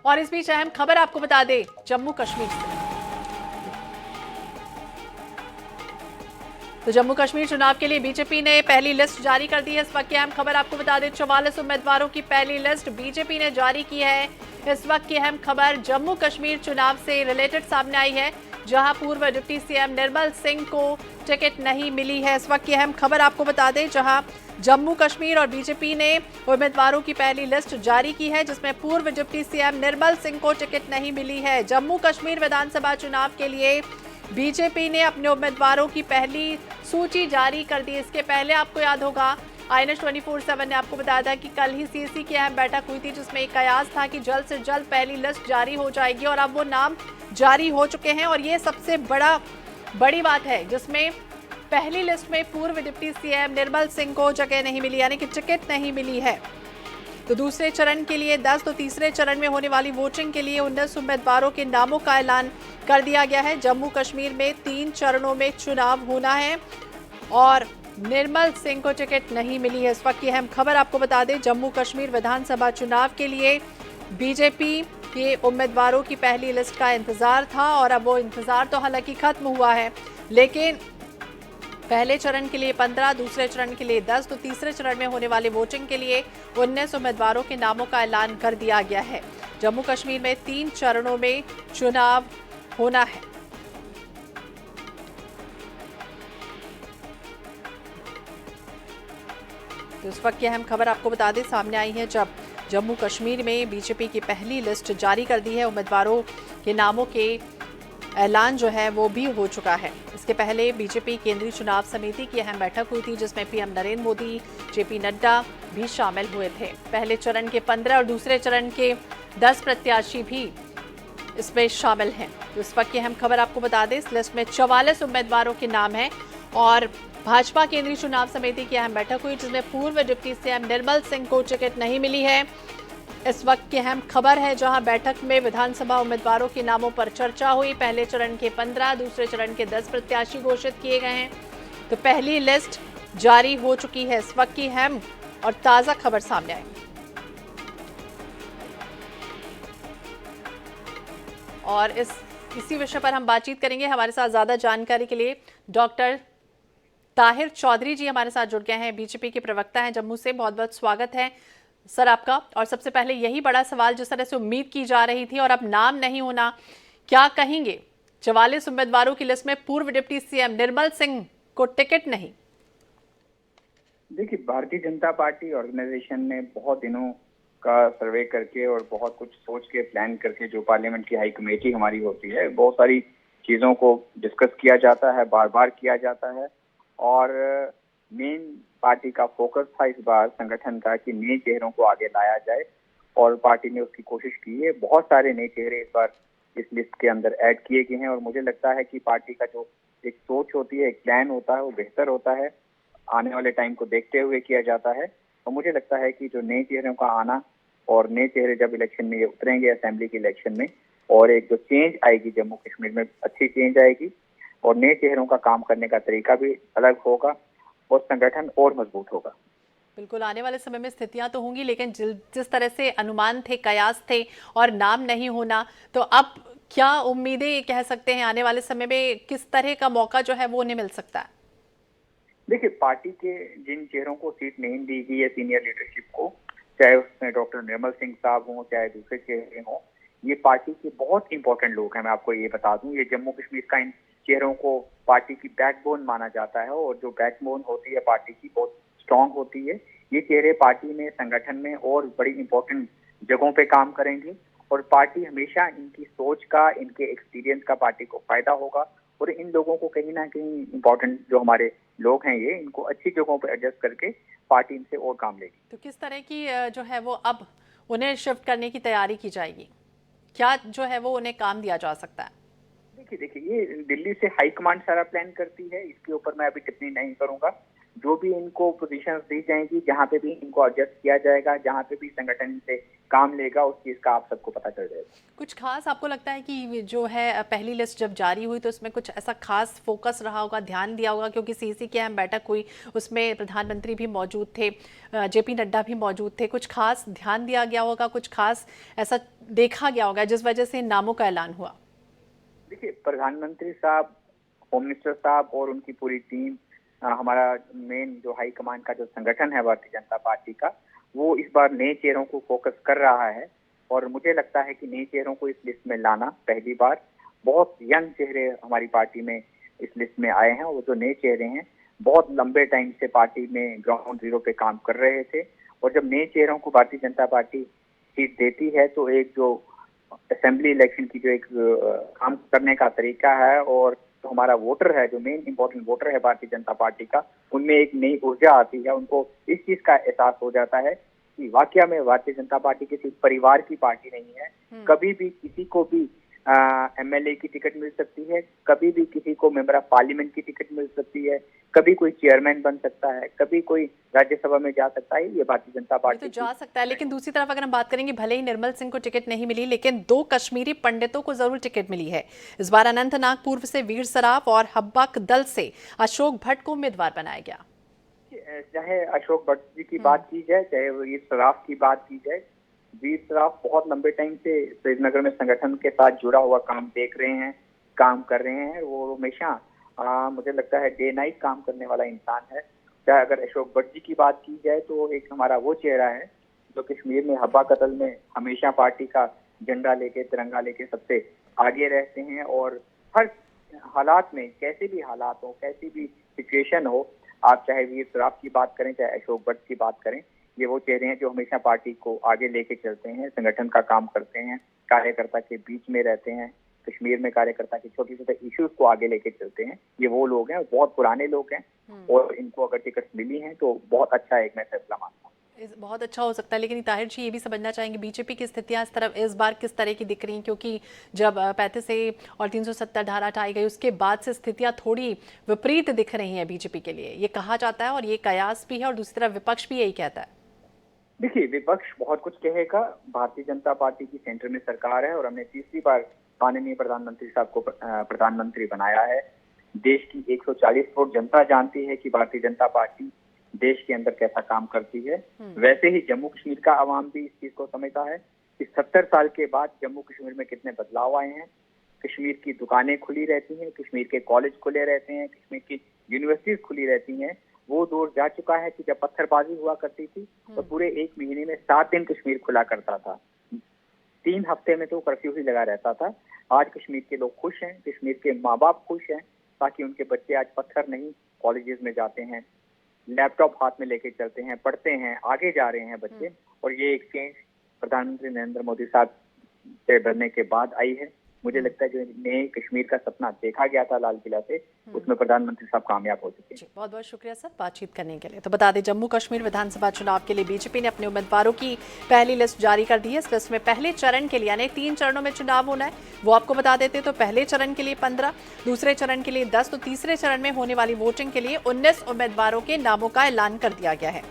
और इस बीच अहम खबर आपको बता दें जम्मू कश्मीर से। तो जम्मू कश्मीर चुनाव के लिए बीजेपी ने पहली लिस्ट जारी कर दी है। इस वक्त की अहम खबर आपको बता दें 44 उम्मीदवारों की पहली लिस्ट बीजेपी ने जारी की है। इस वक्त की अहम खबर जम्मू कश्मीर चुनाव से रिलेटेड सामने आई है, जहां पूर्व डिप्टी सीएम निर्मल सिंह को टिकट नहीं मिली है। इस वक्त की अहम खबर आपको बता दें जहां जम्मू कश्मीर और बीजेपी ने उम्मीदवारों की पहली लिस्ट जारी की है, जिसमें पूर्व डिप्टी सीएम निर्मल सिंह को टिकट नहीं मिली है। जम्मू कश्मीर विधानसभा चुनाव के लिए बीजेपी ने अपने उम्मीदवारों की पहली सूची जारी कर दी। इसके पहले आपको याद होगा INS 24/7 ने आपको बताया था कि कल ही सीसी की अहम बैठक हुई थी, जिसमें एक कयास था कि जल्द से जल्द पहली लिस्ट जारी हो जाएगी और अब वो नाम जारी हो चुके हैं। और ये सबसे बड़ी बात है, जिसमें पहली लिस्ट में पूर्व डिप्टी सीएम निर्मल सिंह को जगह नहीं मिली, यानी कि टिकट नहीं मिली है। तो दूसरे चरण के लिए 10, तो तीसरे चरण में होने वाली वोटिंग के लिए 19 उम्मीदवारों के नामों का ऐलान कर दिया गया है। जम्मू कश्मीर में 3 चरणों में चुनाव होना है और निर्मल सिंह को टिकट नहीं मिली है। इस वक्त की अहम खबर आपको बता दें जम्मू कश्मीर विधानसभा चुनाव के लिए बीजेपी के उम्मीदवारों की पहली लिस्ट का इंतजार था और अब वो इंतजार तो हालांकि खत्म हुआ है, लेकिन पहले चरण के लिए 15, दूसरे चरण के लिए 10, तो तीसरे चरण में होने वाली वोटिंग के लिए 19 उम्मीदवारों के नामों का ऐलान कर दिया गया है। जम्मू कश्मीर में 3 चरणों में चुनाव होना है। तो इस वक्त की अहम खबर आपको बता दें सामने आई है, जब जम्मू कश्मीर में बीजेपी की पहली लिस्ट जारी कर दी है। उम्मीदवारों के नामों के ऐलान जो है वो भी हो चुका है। इसके पहले बीजेपी केंद्रीय चुनाव समिति की अहम बैठक हुई थी, जिसमें पीएम नरेंद्र मोदी, जेपी नड्डा भी शामिल हुए थे। पहले चरण के 15 और दूसरे चरण के 10 प्रत्याशी भी इसमें शामिल हैं। तो इस वक्त की अहम खबर आपको बता दें इस लिस्ट में 44 उम्मीदवारों के नाम हैं और भाजपा केंद्रीय चुनाव समिति की अहम बैठक हुई, जिसमें पूर्व डिप्टी सीएम निर्मल सिंह को टिकट नहीं मिली है। इस वक्त की अहम खबर है, जहां बैठक में विधानसभा उम्मीदवारों के नामों पर चर्चा हुई। पहले चरण के 15, दूसरे चरण के 10 प्रत्याशी घोषित किए गए हैं। तो पहली लिस्ट जारी हो चुकी है। इस वक्त की अहम और ताजा खबर सामने आई और इसी विषय पर हम बातचीत करेंगे। हमारे साथ ज्यादा जानकारी के लिए डॉक्टर ताहिर चौधरी जी हमारे साथ जुड़ गए हैं, बीजेपी के प्रवक्ता हैं जम्मू से। बहुत बहुत स्वागत है सर आपका। और सबसे पहले यही बड़ा सवाल, जिस तरह से उम्मीद की जा रही थी और अब नाम नहीं होना, क्या कहेंगे 44 उम्मीदवारों की लिस्ट में पूर्व डिप्टी सीएम निर्मल सिंह को टिकट नहीं? देखिए, भारतीय जनता पार्टी ऑर्गेनाइजेशन ने बहुत दिनों का सर्वे करके और बहुत कुछ सोच के प्लान करके, जो पार्लियामेंट की हाई कमेटी हमारी होती है, बहुत सारी चीजों को डिस्कस किया जाता है, बार बार किया जाता है। और मेन पार्टी का फोकस था इस बार संगठन का कि नए चेहरों को आगे लाया जाए और पार्टी ने उसकी कोशिश की है। बहुत सारे नए चेहरे इस बार इस लिस्ट के अंदर ऐड किए गए हैं और मुझे लगता है कि पार्टी का जो एक सोच होती है, एक प्लान होता है, वो बेहतर होता है, आने वाले टाइम को देखते हुए किया जाता है। तो मुझे लगता है कि जो नए चेहरों का आना और नए चेहरे जब इलेक्शन में ये उतरेंगे, असेंबली के इलेक्शन में, और एक जो चेंज आएगी जम्मू कश्मीर में, अच्छी चेंज आएगी और नए चेहरों का काम करने का तरीका भी अलग होगा और संगठन और मजबूत होगा। बिल्कुल, आने वाले समय में स्थितियां तो होंगी, लेकिन जिस तरह से अनुमान थे, कयास थे और नाम नहीं होना, तो अब क्या उम्मीदें कह सकते हैं आने वाले समय में किस तरह का मौका जो है वो उन्हें मिल सकता है? देखिए, पार्टी के जिन चेहरों को सीट नहीं दी गई है सीनियर लीडरशिप को, चाहे उसमें डॉक्टर निर्मल सिंह साहब हों, चाहे दूसरे चेहरे हों, ये पार्टी के बहुत इंपॉर्टेंट लोग हैं। मैं आपको ये बता दूं, ये जम्मू कश्मीर का इन चेहरों को पार्टी की बैकबोन माना जाता है और जो बैकबोन होती है पार्टी की, बहुत स्ट्रांग होती है। ये चेहरे पार्टी में, संगठन में और बड़ी इंपॉर्टेंट जगहों पे काम करेंगे और पार्टी हमेशा इनकी सोच का, इनके एक्सपीरियंस का पार्टी को फायदा होगा और इन लोगों को कहीं ना कहीं इंपॉर्टेंट जो हमारे लोग हैं, ये इनको अच्छी जगहों पर एडजस्ट करके पार्टी इनसे और काम लेगी। तो किस तरह की जो है वो अब उन्हें शिफ्ट करने की तैयारी की जाएगी? क्या जो है वो उन्हें काम दिया जा सकता है? देखिए, ये दिल्ली से हाईकमांड सारा प्लान करती है, इसके ऊपर मैं अभी टिप्पणी नहीं करूंगा। जो भी इनको पोजीशंस दी जाएंगी, जहाँ पे भी इनको एडजस्ट किया जाएगा, जहाँ पे भी संगठन से काम लेगा, उस चीज का आप सबको पता चल जाएगा। कुछ खास आपको लगता है कि जो है पहली लिस्ट जब जारी हुई तो उसमें कुछ ऐसा खास फोकस रहा होगा, ध्यान दिया होगा, क्योंकि सीसी की अहम बैठक हुई, उसमें प्रधानमंत्री भी मौजूद थे, जेपी नड्डा भी मौजूद थे, कुछ खास ध्यान दिया गया होगा, कुछ खास ऐसा देखा गया होगा जिस वजह से इन नामों का ऐलान हुआ? देखिए, प्रधानमंत्री साहब, होम मिनिस्टर साहब और उनकी पूरी टीम, हमारा मेन जो हाई कमान का जो संगठन है भारतीय जनता पार्टी का, वो इस बार नए चेहरों को फोकस कर रहा है। और मुझे लगता है कि नए चेहरों को इस लिस्ट में लाना पहली बार, बहुत यंग चेहरे हमारी पार्टी में इस लिस्ट में आए हैं। और वो जो नए चेहरे हैं बहुत लंबे टाइम से पार्टी में ग्राउंड जीरो पे काम कर रहे थे, और जब नए चेहरों को भारतीय जनता पार्टी सीट देती है तो एक जो असेंबली इलेक्शन की जो एक काम करने का तरीका है, और तो हमारा वोटर है, जो मेन इंपॉर्टेंट वोटर है भारतीय जनता पार्टी का, उनमें एक नई ऊर्जा आती है। उनको इस चीज का एहसास हो जाता है कि वाकया में भारतीय जनता पार्टी किसी परिवार की पार्टी नहीं है। कभी भी किसी को भी एमएलए की टिकट मिल सकती है, कभी भी किसी को मेंबर ऑफ पार्लियामेंट की टिकट मिल सकती है, कभी कोई चेयरमैन बन सकता है, कभी कोई राज्यसभा में जा सकता है। ये भारतीय जनता पार्टी तो जा सकता है, लेकिन दूसरी तरफ अगर हम बात करेंगे, भले ही निर्मल सिंह को टिकट नहीं मिली, लेकिन 2 कश्मीरी पंडितों को जरूर टिकट मिली है। इस बार अनंतनाग पूर्व से वीर सराफ और हब्बक दल से अशोक भट्ट को उम्मीदवार बनाया गया। चाहे अशोक भट्ट जी की बात की जाए, चाहे वीर सराफ की बात की जाए, वीर सराफ बहुत लंबे टाइम से श्रीनगर में संगठन के साथ जुड़ा हुआ काम देख रहे हैं, काम कर रहे हैं। वो हमेशा मुझे लगता है डे नाइट काम करने वाला इंसान है। चाहे अगर अशोक भट्ट जी की बात की जाए तो एक हमारा वो चेहरा है जो कश्मीर में हब्बा कतल में हमेशा पार्टी का झंडा लेके, तिरंगा लेके सबसे आगे रहते हैं, और हर हालात में, कैसे भी हालात हो, कैसी भी सिचुएशन हो, आप चाहे वीर सराफ की बात करें, चाहे अशोक भट्ट की बात करें, ये वो चेहरे हैं जो हमेशा पार्टी को आगे लेके चलते हैं, संगठन का काम करते हैं, कार्यकर्ता के बीच में रहते हैं, कश्मीर में कार्यकर्ता के छोटे छोटे इश्यूज को आगे लेके चलते हैं। ये वो लोग हैं, बहुत पुराने लोग हैं, और इनको अगर टिकट मिली है तो बहुत अच्छा एक मैं फैसला मानता हूँ। बहुत अच्छा हो सकता है, लेकिन ताहिर जी ये भी समझना चाहेंगे बीजेपी की स्थितियां इस तरफ इस बार किस तरह की दिख रही हैं, क्योंकि जब 35A और 370 धारा हटाई गई उसके बाद से स्थितियां थोड़ी विपरीत दिख रही हैं बीजेपी के लिए, ये कहा जाता है, और ये कयास भी है, और दूसरी तरफ विपक्ष भी यही कहता है। देखिए, विपक्ष बहुत कुछ कहेगा, भारतीय जनता पार्टी की सेंटर में सरकार है, और हमने तीसरी बार माननीय प्रधानमंत्री साहब को प्रधानमंत्री बनाया है। देश की 140 करोड़ जनता जानती है कि भारतीय जनता पार्टी देश के अंदर कैसा काम करती है। वैसे ही जम्मू कश्मीर का आवाम भी इस चीज को समझता है कि 70 साल के बाद जम्मू कश्मीर में कितने बदलाव आए हैं। कश्मीर की दुकानें खुली रहती हैं, कश्मीर के कॉलेज खुले रहते हैं, कश्मीर की यूनिवर्सिटीज खुली रहती हैं। वो दौर जा चुका है कि जब पत्थरबाजी हुआ करती थी तो पूरे 1 महीने में 7 दिन कश्मीर खुला करता था, 3 हफ्ते में तो कर्फ्यू ही लगा रहता था। आज कश्मीर के लोग खुश हैं, कश्मीर के माँ बाप खुश हैं, ताकि उनके बच्चे आज पत्थर नहीं कॉलेजेस में जाते हैं, लैपटॉप हाथ में लेके चलते हैं, पढ़ते हैं, आगे जा रहे हैं बच्चे। और ये एक चेंज प्रधानमंत्री नरेंद्र मोदी साहब से बनने के बाद आई है। मुझे लगता है जो नए कश्मीर का सपना देखा गया था लाल किला से, उसमें प्रधानमंत्री साहब कामयाब हो चुके हैं। बहुत बहुत शुक्रिया सर बातचीत करने के लिए। तो बता दें, जम्मू कश्मीर विधानसभा चुनाव के लिए बीजेपी ने अपने उम्मीदवारों की पहली लिस्ट जारी कर दी है। इस लिस्ट में पहले चरण के लिए, यानी 3 चरणों में चुनाव होना है, वो आपको बता देते। तो पहले चरण के लिए 15, दूसरे चरण के लिए 10, तो तीसरे चरण में होने वाली वोटिंग के लिए 19 उम्मीदवारों के नामों का ऐलान कर दिया गया है।